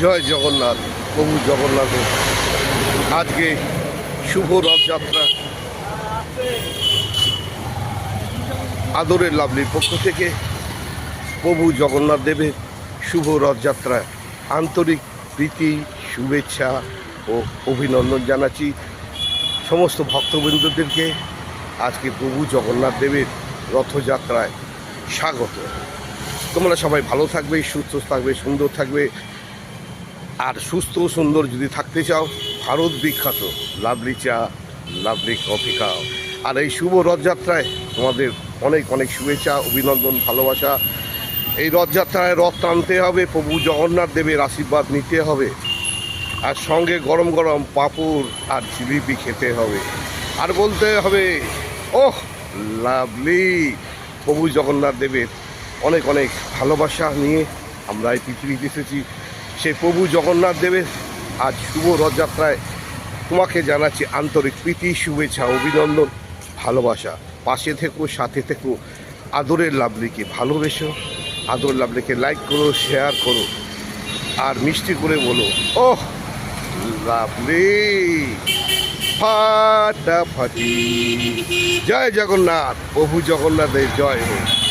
জয় জগন্নাথ। প্রভু জগন্নাথের আজকে শুভ রথযাত্রা। আদরের লাভলির পক্ষ থেকে প্রভু জগন্নাথ দেবের শুভ রথযাত্রায় আন্তরিক প্রীতি, শুভেচ্ছা ও অভিনন্দন জানাচ্ছি সমস্ত ভক্তবৃন্দদেরকে। আজকে প্রভু জগন্নাথ দেবের রথযাত্রায় স্বাগত। তোমরা সবাই ভালো থাকবে, সুস্থ থাকবে, সুন্দর থাকবে। আর সুস্থ সুন্দর যদি থাকতে চাও, ভারত বিখ্যাত লাভলি চা, লাভলি কফি খাও। আর এই শুভ রথযাত্রায় তোমাদের অনেক অনেক শুভেচ্ছা, অভিনন্দন, ভালোবাসা। এই রথযাত্রায় রথ টানতে হবে, প্রভু জগন্নাথ দেবের আশীর্বাদ নিতে হবে, আর সঙ্গে গরম গরম পাঁপড় আর জিলিপি খেতে হবে। আর বলতে হবে, ওহ লাভলি। প্রভু জগন্নাথ দেবের অনেক অনেক ভালোবাসা নিয়ে আমরা এই পৃথিবীতে এসেছি। সেই প্রভু জগন্নাথ দেবের আজ শুভ রথযাত্রায় তোমাকে জানাচ্ছি আন্তরিক প্রীতি, শুভেচ্ছা, অভিনন্দন, ভালোবাসা। পাশে থেকো, সাথে থেকো। আদরের লাভলিকে ভালোবেসো, আদরের লাভলিকে লাইক করো, শেয়ার করো, আর মিষ্টি করে বলো, ওহ লাভলি ফাটাফাটি। জয় জগন্নাথ। প্রভু জগন্নাথের জয় হোক।